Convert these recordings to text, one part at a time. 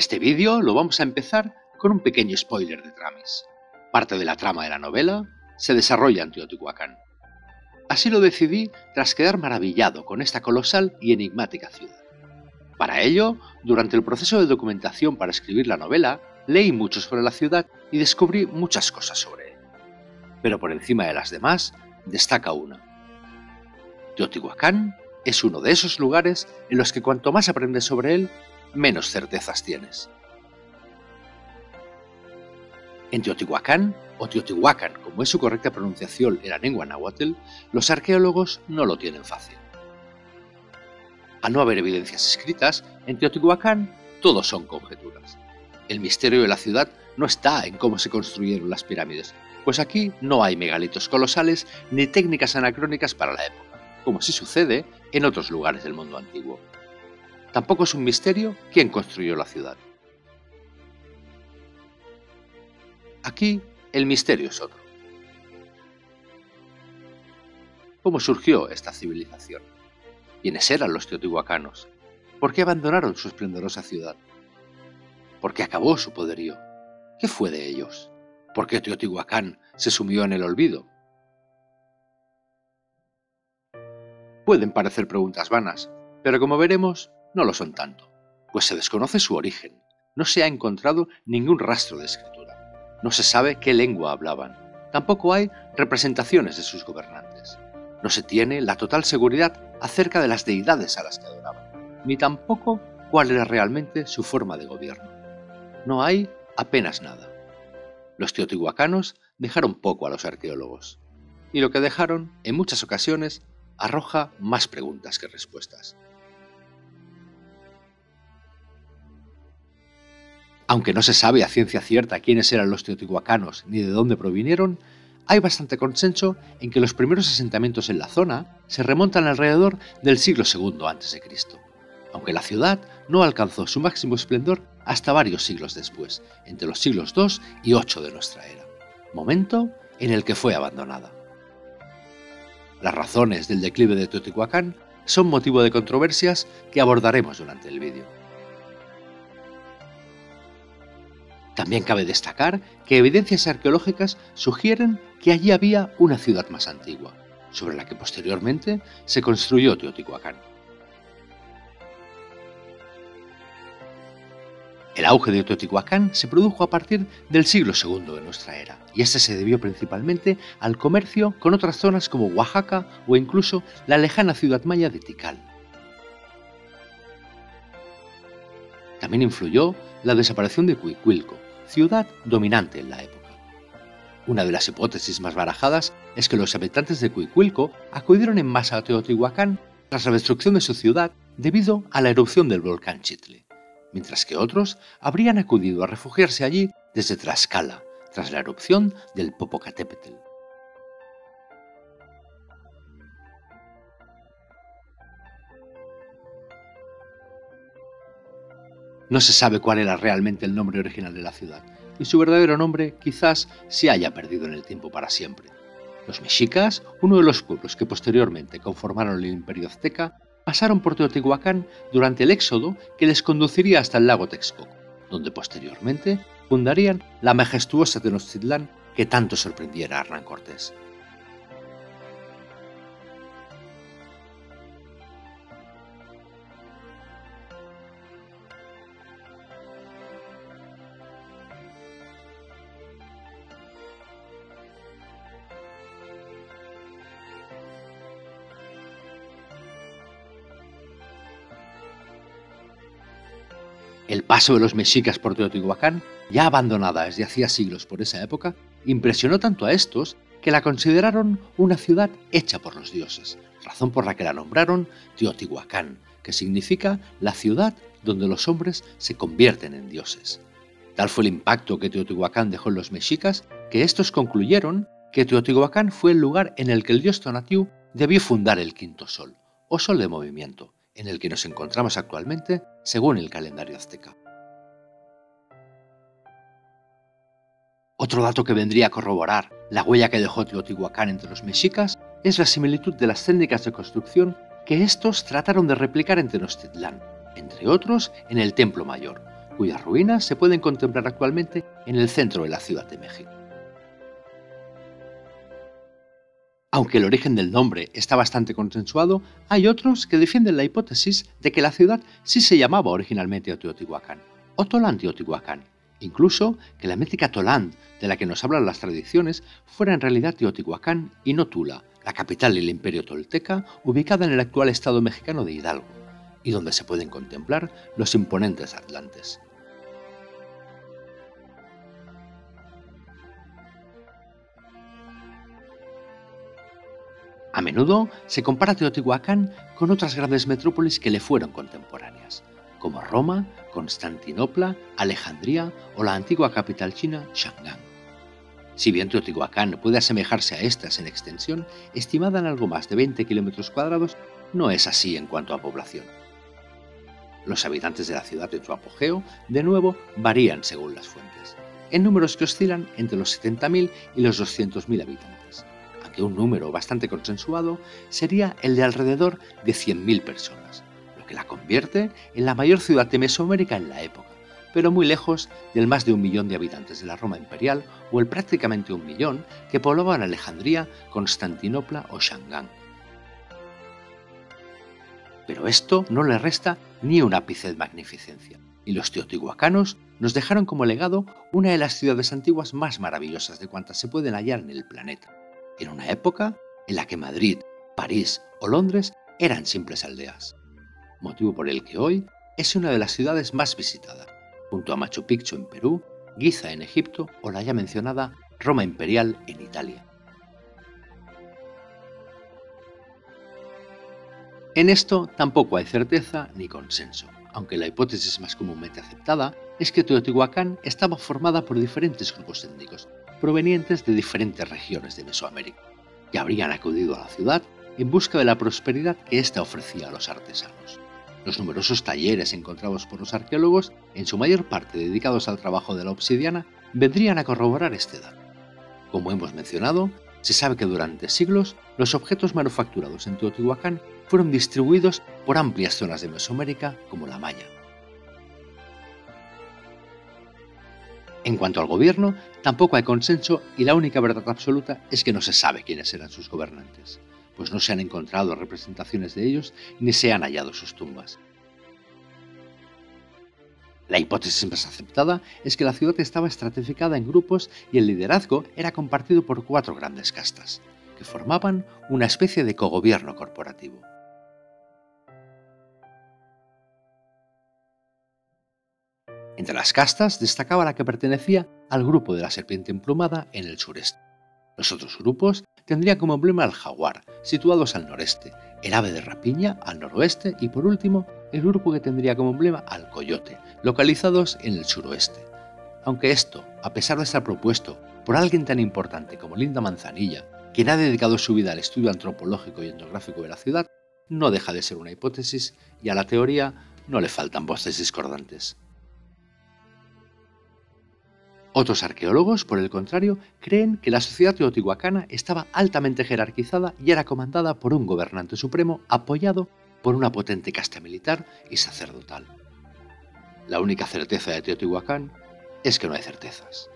este vídeo lo vamos a empezar con un pequeño spoiler de Tramis. Parte de la trama de la novela se desarrolla en Teotihuacán. Así lo decidí tras quedar maravillado con esta colosal y enigmática ciudad. Para ello, durante el proceso de documentación para escribir la novela, leí mucho sobre la ciudad y descubrí muchas cosas sobre él. Pero por encima de las demás, destaca una. Teotihuacán es uno de esos lugares en los que cuanto más aprendes sobre él, menos certezas tienes. En Teotihuacán, o Teotihuacan, como es su correcta pronunciación en la lengua náhuatl, los arqueólogos no lo tienen fácil. Al no haber evidencias escritas, en Teotihuacán todo son conjeturas. El misterio de la ciudad no está en cómo se construyeron las pirámides, pues aquí no hay megalitos colosales ni técnicas anacrónicas para la época, como sí sucede en otros lugares del mundo antiguo. Tampoco es un misterio quién construyó la ciudad. Aquí el misterio es otro. ¿Cómo surgió esta civilización? ¿Quiénes eran los teotihuacanos? ¿Por qué abandonaron su esplendorosa ciudad? ¿Por qué acabó su poderío? ¿Qué fue de ellos? ¿Por qué Teotihuacán se sumió en el olvido? Pueden parecer preguntas vanas, pero como veremos, no lo son tanto, pues se desconoce su origen, no se ha encontrado ningún rastro de escritura, no se sabe qué lengua hablaban, tampoco hay representaciones de sus gobernantes, no se tiene la total seguridad acerca de las deidades a las que adoraban, ni tampoco cuál era realmente su forma de gobierno. No hay apenas nada. Los teotihuacanos dejaron poco a los arqueólogos, y lo que dejaron, en muchas ocasiones, arroja más preguntas que respuestas. Aunque no se sabe a ciencia cierta quiénes eran los teotihuacanos ni de dónde provinieron, hay bastante consenso en que los primeros asentamientos en la zona se remontan alrededor del siglo II a.C., aunque la ciudad no alcanzó su máximo esplendor hasta varios siglos después, entre los siglos II y VIII de nuestra era, momento en el que fue abandonada. Las razones del declive de Teotihuacán son motivo de controversias que abordaremos durante el vídeo. También cabe destacar que evidencias arqueológicas sugieren que allí había una ciudad más antigua, sobre la que posteriormente se construyó Teotihuacán. El auge de Teotihuacán se produjo a partir del siglo II de nuestra era, y este se debió principalmente al comercio con otras zonas como Oaxaca o incluso la lejana ciudad maya de Tikal. También influyó la desaparición de Cuicuilco, ciudad dominante en la época. Una de las hipótesis más barajadas es que los habitantes de Cuicuilco acudieron en masa a Teotihuacán tras la destrucción de su ciudad debido a la erupción del volcán Chitle, mientras que otros habrían acudido a refugiarse allí desde Tlaxcala, tras la erupción del Popocatépetl. No se sabe cuál era realmente el nombre original de la ciudad, y su verdadero nombre quizás se haya perdido en el tiempo para siempre. Los mexicas, uno de los pueblos que posteriormente conformaron el Imperio Azteca, pasaron por Teotihuacán durante el éxodo que les conduciría hasta el lago Texcoco, donde posteriormente fundarían la majestuosa Tenochtitlán que tanto sorprendiera a Hernán Cortés. El paso de los mexicas por Teotihuacán, ya abandonada desde hacía siglos por esa época, impresionó tanto a estos que la consideraron una ciudad hecha por los dioses, razón por la que la nombraron Teotihuacán, que significa la ciudad donde los hombres se convierten en dioses. Tal fue el impacto que Teotihuacán dejó en los mexicas que estos concluyeron que Teotihuacán fue el lugar en el que el dios Tonatiuh debió fundar el quinto sol, o sol de movimiento, en el que nos encontramos actualmente según el calendario azteca. Otro dato que vendría a corroborar la huella que dejó Teotihuacán entre los mexicas es la similitud de las técnicas de construcción que estos trataron de replicar en Tenochtitlán, entre otros en el Templo Mayor, cuyas ruinas se pueden contemplar actualmente en el centro de la Ciudad de México. Aunque el origen del nombre está bastante consensuado, hay otros que defienden la hipótesis de que la ciudad sí se llamaba originalmente Teotihuacán, o Tolán Teotihuacán, incluso que la mítica Tolán, de la que nos hablan las tradiciones, fuera en realidad Teotihuacán y no Tula, la capital del imperio tolteca, ubicada en el actual estado mexicano de Hidalgo, y donde se pueden contemplar los imponentes atlantes. A menudo se compara Teotihuacán con otras grandes metrópolis que le fueron contemporáneas, como Roma, Constantinopla, Alejandría o la antigua capital china, Shanghái. Si bien Teotihuacán puede asemejarse a estas en extensión, estimada en algo más de 20 kilómetros cuadrados, no es así en cuanto a población. Los habitantes de la ciudad en su apogeo, de nuevo, varían según las fuentes, en números que oscilan entre los 70.000 y los 200.000 habitantes, aunque un número bastante consensuado sería el de alrededor de 100.000 personas, lo que la convierte en la mayor ciudad de Mesoamérica en la época, pero muy lejos del más de 1 millón de habitantes de la Roma imperial o el prácticamente 1 millón que poblaban Alejandría, Constantinopla o Shanghái. Pero esto no le resta ni un ápice de magnificencia, y los teotihuacanos nos dejaron como legado una de las ciudades antiguas más maravillosas de cuantas se pueden hallar en el planeta, en una época en la que Madrid, París o Londres eran simples aldeas, motivo por el que hoy es una de las ciudades más visitadas, junto a Machu Picchu en Perú, Giza en Egipto o la ya mencionada Roma imperial en Italia. En esto tampoco hay certeza ni consenso, aunque la hipótesis más comúnmente aceptada es que Teotihuacán estaba formada por diferentes grupos étnicos, provenientes de diferentes regiones de Mesoamérica, que habrían acudido a la ciudad en busca de la prosperidad que ésta ofrecía a los artesanos. Los numerosos talleres encontrados por los arqueólogos, en su mayor parte dedicados al trabajo de la obsidiana, vendrían a corroborar este dato. Como hemos mencionado, se sabe que durante siglos los objetos manufacturados en Teotihuacán fueron distribuidos por amplias zonas de Mesoamérica como la Maya. En cuanto al gobierno, tampoco hay consenso y la única verdad absoluta es que no se sabe quiénes eran sus gobernantes, pues no se han encontrado representaciones de ellos ni se han hallado sus tumbas. La hipótesis más aceptada es que la ciudad estaba estratificada en grupos y el liderazgo era compartido por 4 grandes castas, que formaban una especie de cogobierno corporativo. Entre las castas destacaba la que pertenecía al grupo de la serpiente emplumada en el sureste. Los otros grupos tendrían como emblema al jaguar, situados al noreste, el ave de rapiña al noroeste y por último el grupo que tendría como emblema al coyote, localizados en el suroeste. Aunque esto, a pesar de estar propuesto por alguien tan importante como Linda Manzanilla, quien ha dedicado su vida al estudio antropológico y etnográfico de la ciudad, no deja de ser una hipótesis y a la teoría no le faltan voces discordantes. Otros arqueólogos, por el contrario, creen que la sociedad teotihuacana estaba altamente jerarquizada y era comandada por un gobernante supremo apoyado por una potente casta militar y sacerdotal. La única certeza de Teotihuacán es que no hay certezas.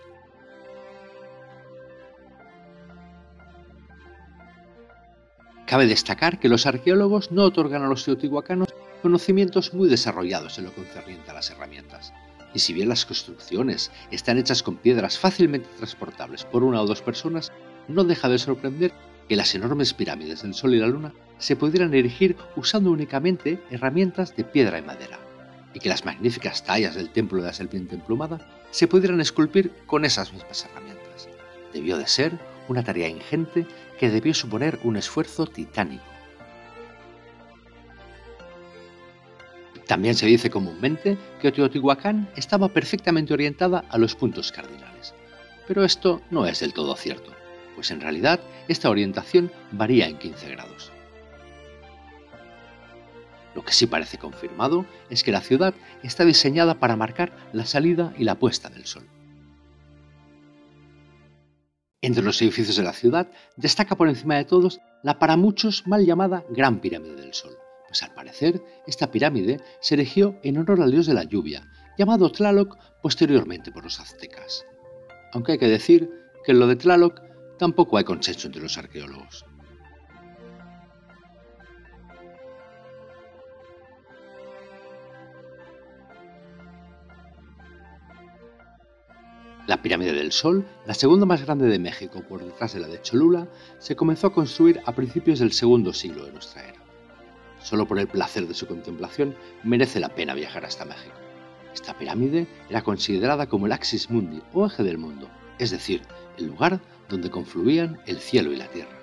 Cabe destacar que los arqueólogos no otorgan a los teotihuacanos conocimientos muy desarrollados en lo concerniente a las herramientas. Y si bien las construcciones están hechas con piedras fácilmente transportables por 1 o 2 personas, no deja de sorprender que las enormes pirámides del Sol y la Luna se pudieran erigir usando únicamente herramientas de piedra y madera, y que las magníficas tallas del templo de la serpiente emplumada se pudieran esculpir con esas mismas herramientas. Debió de ser una tarea ingente que debió suponer un esfuerzo titánico. También se dice comúnmente que Teotihuacán estaba perfectamente orientada a los puntos cardinales, pero esto no es del todo cierto, pues en realidad esta orientación varía en 15 grados. Lo que sí parece confirmado es que la ciudad está diseñada para marcar la salida y la puesta del sol. Entre los edificios de la ciudad destaca por encima de todos la para muchos mal llamada Gran Pirámide del Sol. Pues al parecer, esta pirámide se erigió en honor al dios de la lluvia, llamado Tlaloc posteriormente por los aztecas. Aunque hay que decir que en lo de Tlaloc tampoco hay consenso entre los arqueólogos. La Pirámide del Sol, la segunda más grande de México por detrás de la de Cholula, se comenzó a construir a principios del segundo siglo de nuestra era. Solo por el placer de su contemplación merece la pena viajar hasta México. Esta pirámide era considerada como el axis mundi o eje del mundo, es decir, el lugar donde confluían el cielo y la tierra.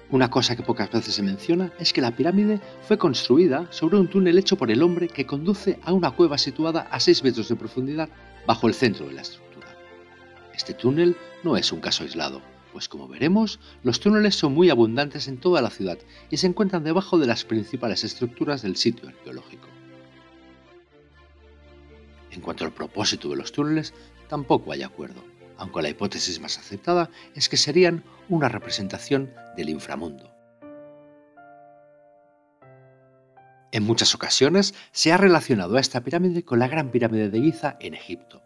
Una cosa que pocas veces se menciona es que la pirámide fue construida sobre un túnel hecho por el hombre que conduce a una cueva situada a 6 metros de profundidad bajo el centro de la estructura. Este túnel no es un caso aislado, pues como veremos, los túneles son muy abundantes en toda la ciudad y se encuentran debajo de las principales estructuras del sitio arqueológico. En cuanto al propósito de los túneles, tampoco hay acuerdo, aunque la hipótesis más aceptada es que serían una representación del inframundo. En muchas ocasiones se ha relacionado a esta pirámide con la Gran Pirámide de Giza en Egipto.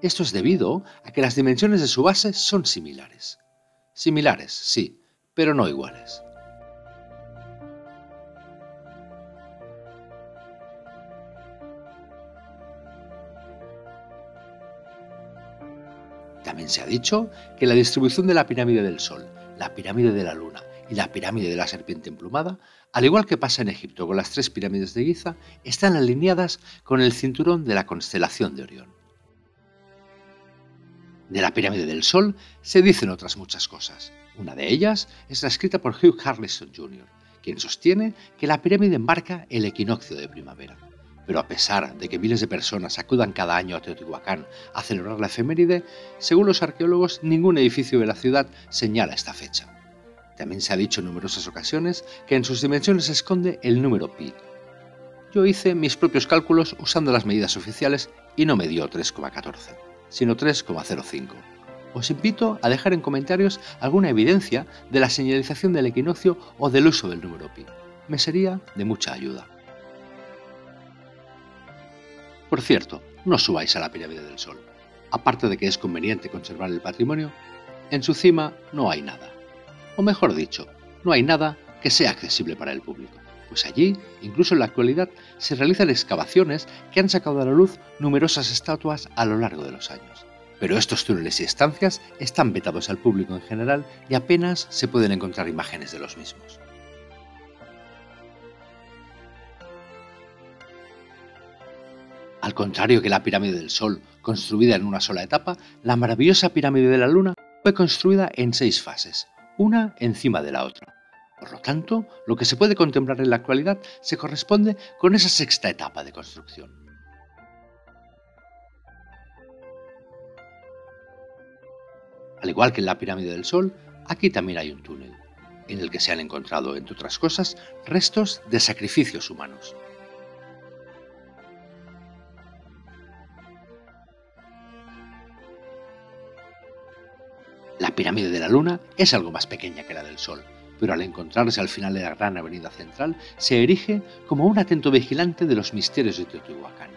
Esto es debido a que las dimensiones de su base son similares. Similares, sí, pero no iguales. También se ha dicho que la distribución de la pirámide del Sol, la pirámide de la Luna y la pirámide de la serpiente emplumada, al igual que pasa en Egipto con las 3 pirámides de Giza, están alineadas con el cinturón de la constelación de Orión. De la pirámide del Sol se dicen otras muchas cosas. Una de ellas es la escrita por Hugh Harrison Jr., quien sostiene que la pirámide marca el equinoccio de primavera. Pero a pesar de que miles de personas acudan cada año a Teotihuacán a celebrar la efeméride, según los arqueólogos, ningún edificio de la ciudad señala esta fecha. También se ha dicho en numerosas ocasiones que en sus dimensiones se esconde el número pi. Yo hice mis propios cálculos usando las medidas oficiales y no me dio 3,14, sino 3,05. Os invito a dejar en comentarios alguna evidencia de la señalización del equinoccio o del uso del número pi. Me sería de mucha ayuda. Por cierto, no subáis a la pirámide del Sol. Aparte de que es conveniente conservar el patrimonio, en su cima no hay nada. O mejor dicho, no hay nada que sea accesible para el público, pues allí, incluso en la actualidad, se realizan excavaciones que han sacado a la luz numerosas estatuas a lo largo de los años. Pero estos túneles y estancias están vetados al público en general y apenas se pueden encontrar imágenes de los mismos. Al contrario que la pirámide del Sol, construida en una sola etapa, la maravillosa pirámide de la Luna fue construida en 6 fases, una encima de la otra. Por lo tanto, lo que se puede contemplar en la actualidad se corresponde con esa 6ª etapa de construcción. Al igual que en la pirámide del Sol, aquí también hay un túnel, en el que se han encontrado, entre otras cosas, restos de sacrificios humanos. La pirámide de la Luna es algo más pequeña que la del Sol, pero al encontrarse al final de la gran avenida central, se erige como un atento vigilante de los misterios de Teotihuacán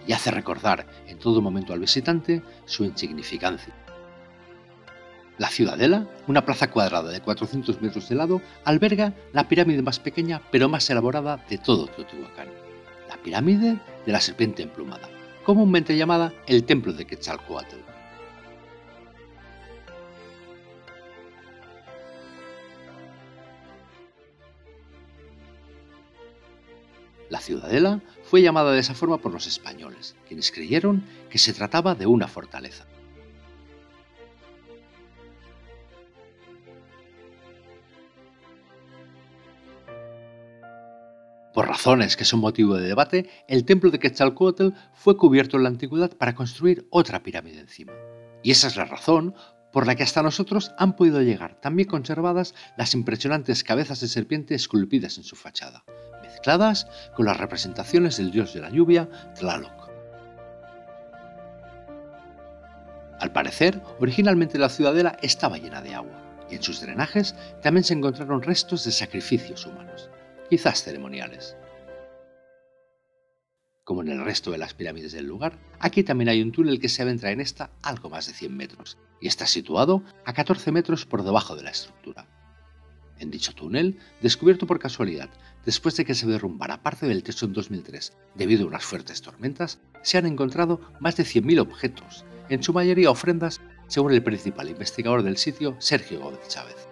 y hace recordar en todo momento al visitante su insignificancia. La Ciudadela, una plaza cuadrada de 400 metros de lado, alberga la pirámide más pequeña pero más elaborada de todo Teotihuacán, la pirámide de la serpiente emplumada, comúnmente llamada el Templo de Quetzalcóatl. La Ciudadela fue llamada de esa forma por los españoles, quienes creyeron que se trataba de una fortaleza. Por razones que son motivo de debate, el templo de Quetzalcóatl fue cubierto en la antigüedad para construir otra pirámide encima. Y esa es la razón por la que hasta nosotros han podido llegar tan bien conservadas las impresionantes cabezas de serpiente esculpidas en su fachada, mezcladas con las representaciones del dios de la lluvia, Tlaloc. Al parecer, originalmente la ciudadela estaba llena de agua, y en sus drenajes también se encontraron restos de sacrificios humanos, quizás ceremoniales. Como en el resto de las pirámides del lugar, aquí también hay un túnel que se adentra en esta algo más de 100 metros y está situado a 14 metros por debajo de la estructura. En dicho túnel, descubierto por casualidad después de que se derrumbara parte del techo en 2003 debido a unas fuertes tormentas, se han encontrado más de 100.000 objetos, en su mayoría ofrendas, según el principal investigador del sitio, Sergio Gómez Chávez.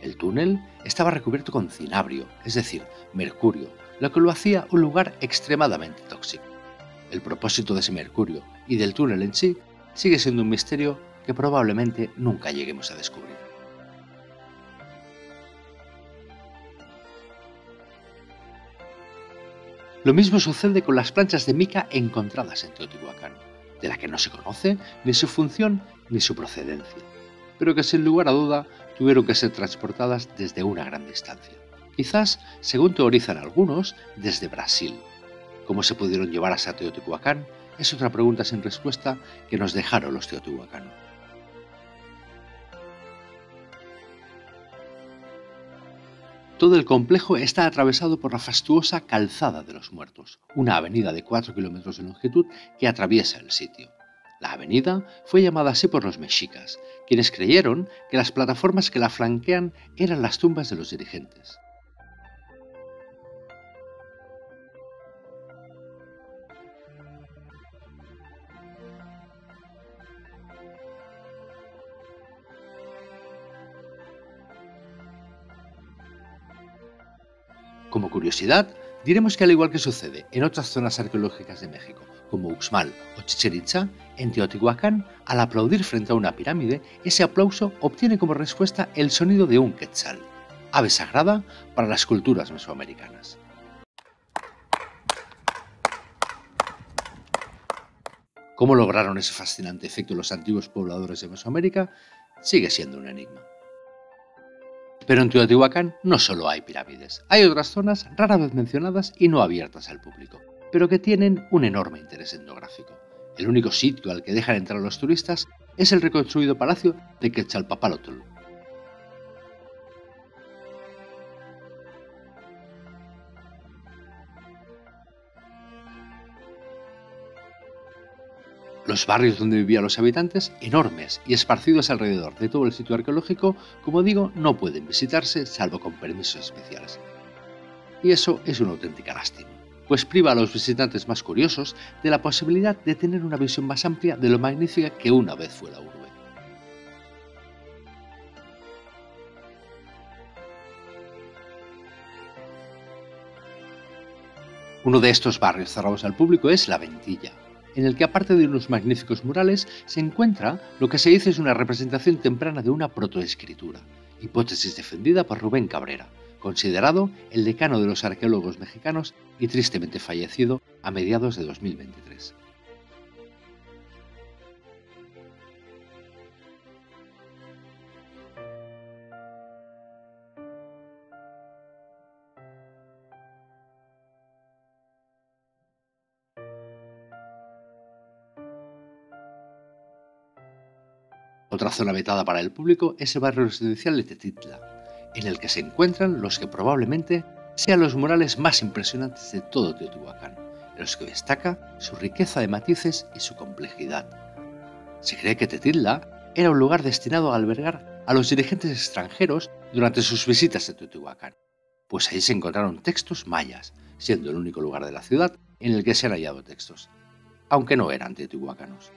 El túnel estaba recubierto con cinabrio, es decir, mercurio, lo que lo hacía un lugar extremadamente tóxico. El propósito de ese mercurio y del túnel en sí sigue siendo un misterio que probablemente nunca lleguemos a descubrir. Lo mismo sucede con las planchas de mica encontradas en Teotihuacán, de la que no se conoce ni su función ni su procedencia, pero que sin lugar a duda tuvieron que ser transportadas desde una gran distancia. Quizás, según teorizan algunos, desde Brasil. ¿Cómo se pudieron llevar hasta Teotihuacán? Es otra pregunta sin respuesta que nos dejaron los teotihuacanos. Todo el complejo está atravesado por la fastuosa Calzada de los Muertos, una avenida de 4 kilómetros de longitud que atraviesa el sitio. La avenida fue llamada así por los mexicas, quienes creyeron que las plataformas que la flanquean eran las tumbas de los dirigentes. Como curiosidad, diremos que al igual que sucede en otras zonas arqueológicas de México, como Uxmal o Chichén Itzá, en Teotihuacán, al aplaudir frente a una pirámide, ese aplauso obtiene como respuesta el sonido de un quetzal, ave sagrada para las culturas mesoamericanas. ¿Cómo lograron ese fascinante efecto los antiguos pobladores de Mesoamérica? Sigue siendo un enigma. Pero en Teotihuacán no solo hay pirámides, hay otras zonas rara vez mencionadas y no abiertas al público, pero que tienen un enorme interés etnográfico. El único sitio al que dejan entrar a los turistas es el reconstruido palacio de Quetzalpapalotl. Los barrios donde vivían los habitantes, enormes y esparcidos alrededor de todo el sitio arqueológico, como digo, no pueden visitarse salvo con permisos especiales. Y eso es una auténtica lástima, pues priva a los visitantes más curiosos de la posibilidad de tener una visión más amplia de lo magnífica que una vez fue la urbe. Uno de estos barrios cerrados al público es La Ventilla, en el que aparte de unos magníficos murales se encuentra lo que se dice es una representación temprana de una protoescritura, hipótesis defendida por Rubén Cabrera, considerado el decano de los arqueólogos mexicanos y tristemente fallecido a mediados de 2023. Otra zona vetada para el público es el barrio residencial de Tetitla, en el que se encuentran los que probablemente sean los murales más impresionantes de todo Teotihuacán, en los que destaca su riqueza de matices y su complejidad. Se cree que Tetitla era un lugar destinado a albergar a los dirigentes extranjeros durante sus visitas a Teotihuacán, pues ahí se encontraron textos mayas, siendo el único lugar de la ciudad en el que se han hallado textos, aunque no eran teotihuacanos.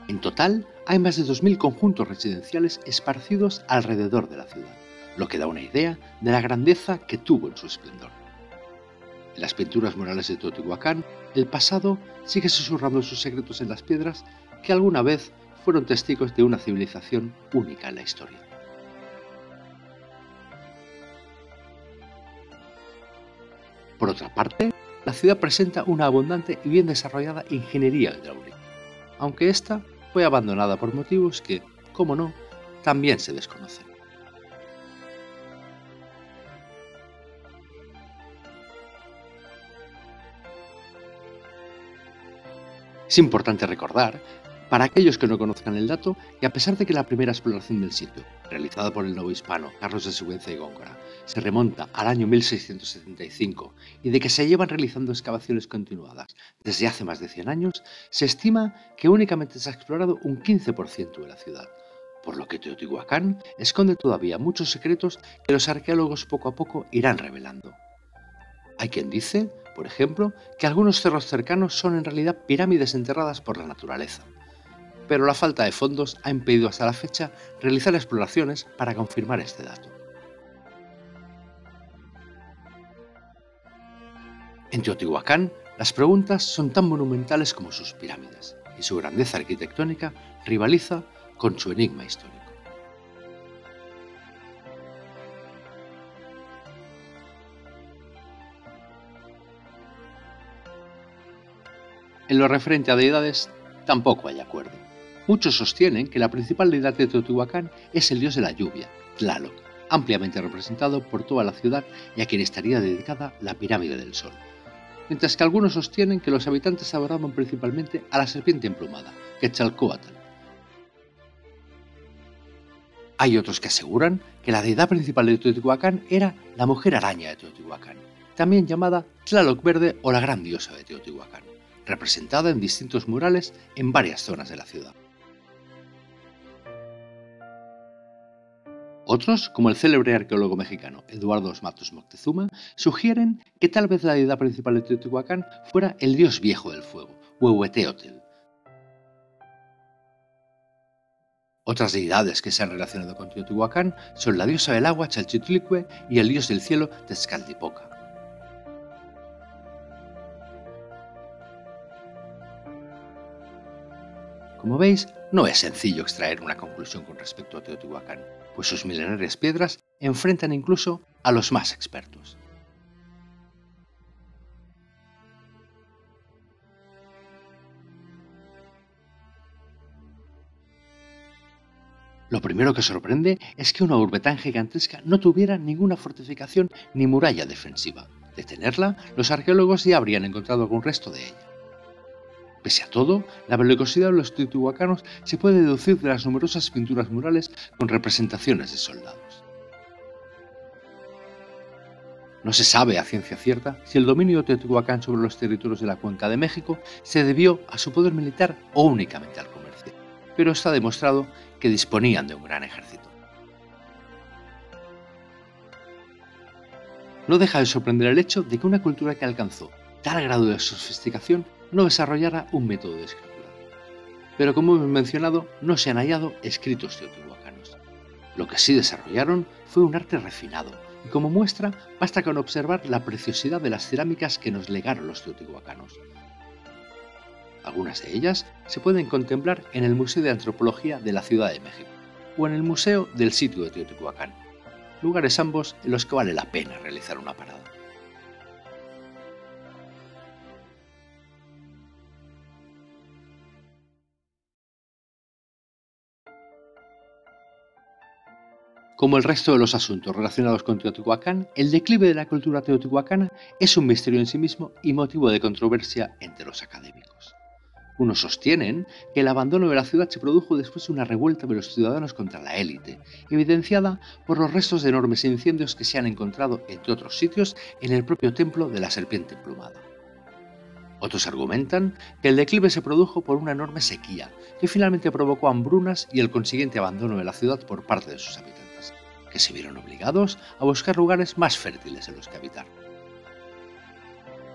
En total, hay más de 2.000 conjuntos residenciales esparcidos alrededor de la ciudad, lo que da una idea de la grandeza que tuvo en su esplendor. En las pinturas murales de Teotihuacán, el pasado sigue susurrando sus secretos en las piedras que alguna vez fueron testigos de una civilización única en la historia. Por otra parte, la ciudad presenta una abundante y bien desarrollada ingeniería hidráulica, aunque esta fue abandonada por motivos que, como no, también se desconocen. Es importante recordar, para aquellos que no conozcan el dato, que a pesar de que la primera exploración del sitio, realizada por el novohispano Carlos de Sigüenza y Góngora, se remonta al año 1675 y de que se llevan realizando excavaciones continuadas desde hace más de 100 años, se estima que únicamente se ha explorado un 15% de la ciudad, por lo que Teotihuacán esconde todavía muchos secretos que los arqueólogos poco a poco irán revelando. Hay quien dice, por ejemplo, que algunos cerros cercanos son en realidad pirámides enterradas por la naturaleza, pero la falta de fondos ha impedido hasta la fecha realizar exploraciones para confirmar este dato. En Teotihuacán, las preguntas son tan monumentales como sus pirámides, y su grandeza arquitectónica rivaliza con su enigma histórico. En lo referente a deidades, tampoco hay acuerdo. Muchos sostienen que la principal deidad de Teotihuacán es el dios de la lluvia, Tlaloc, ampliamente representado por toda la ciudad y a quien estaría dedicada la pirámide del Sol. Mientras que algunos sostienen que los habitantes adoraban principalmente a la serpiente emplumada, Quetzalcóatl. Hay otros que aseguran que la deidad principal de Teotihuacán era la mujer araña de Teotihuacán, también llamada Tlaloc Verde o la gran diosa de Teotihuacán, representada en distintos murales en varias zonas de la ciudad. Otros, como el célebre arqueólogo mexicano Eduardo Matos Moctezuma, sugieren que tal vez la deidad principal de Teotihuacán fuera el dios viejo del fuego, Huehueteotl. Otras deidades que se han relacionado con Teotihuacán son la diosa del agua Chalchitlicue y el dios del cielo Tezcatlipoca. Como veis, no es sencillo extraer una conclusión con respecto a Teotihuacán, pues sus milenarias piedras enfrentan incluso a los más expertos. Lo primero que sorprende es que una urbe tan gigantesca no tuviera ninguna fortificación ni muralla defensiva. De tenerla, los arqueólogos ya habrían encontrado algún resto de ella. Pese a todo, la belicosidad de los teotihuacanos se puede deducir de las numerosas pinturas murales con representaciones de soldados. No se sabe a ciencia cierta si el dominio de Teotihuacán sobre los territorios de la Cuenca de México se debió a su poder militar o únicamente al comercio, pero está demostrado que disponían de un gran ejército. No deja de sorprender el hecho de que una cultura que alcanzó tal grado de sofisticación no desarrollara un método de escritura. Pero como hemos mencionado, no se han hallado escritos teotihuacanos. Lo que sí desarrollaron fue un arte refinado, y como muestra basta con observar la preciosidad de las cerámicas que nos legaron los teotihuacanos. Algunas de ellas se pueden contemplar en el Museo de Antropología de la Ciudad de México o en el Museo del Sitio de Teotihuacán, lugares ambos en los que vale la pena realizar una parada. Como el resto de los asuntos relacionados con Teotihuacán, el declive de la cultura teotihuacana es un misterio en sí mismo y motivo de controversia entre los académicos. Unos sostienen que el abandono de la ciudad se produjo después de una revuelta de los ciudadanos contra la élite, evidenciada por los restos de enormes incendios que se han encontrado, entre otros sitios, en el propio templo de la serpiente emplumada. Otros argumentan que el declive se produjo por una enorme sequía, que finalmente provocó hambrunas y el consiguiente abandono de la ciudad por parte de sus habitantes, que se vieron obligados a buscar lugares más fértiles en los que habitar.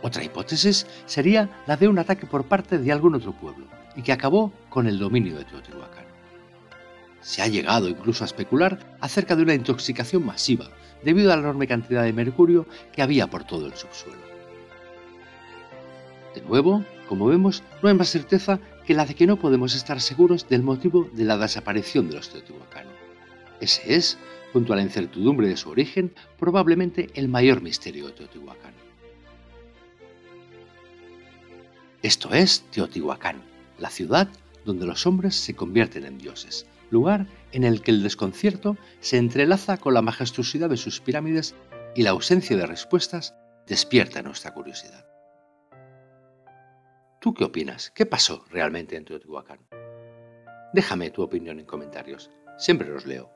Otra hipótesis sería la de un ataque por parte de algún otro pueblo, y que acabó con el dominio de Teotihuacán. Se ha llegado incluso a especular acerca de una intoxicación masiva, debido a la enorme cantidad de mercurio que había por todo el subsuelo. De nuevo, como vemos, no hay más certeza que la de que no podemos estar seguros del motivo de la desaparición de los teotihuacanos. Ese es, junto a la incertidumbre de su origen, probablemente el mayor misterio de Teotihuacán. Esto es Teotihuacán, la ciudad donde los hombres se convierten en dioses, lugar en el que el desconcierto se entrelaza con la majestuosidad de sus pirámides y la ausencia de respuestas despierta nuestra curiosidad. ¿Tú qué opinas? ¿Qué pasó realmente en Teotihuacán? Déjame tu opinión en comentarios, siempre los leo.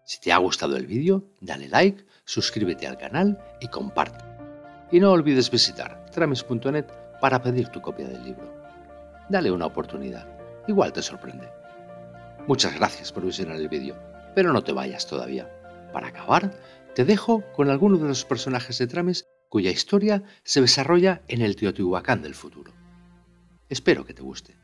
Si te ha gustado el vídeo, dale like, suscríbete al canal y comparte. Y no olvides visitar tramis.net para pedir tu copia del libro. Dale una oportunidad, igual te sorprende. Muchas gracias por visionar el vídeo, pero no te vayas todavía. Para acabar, te dejo con algunos de los personajes de Tramis cuya historia se desarrolla en el Teotihuacán del futuro. Espero que te guste.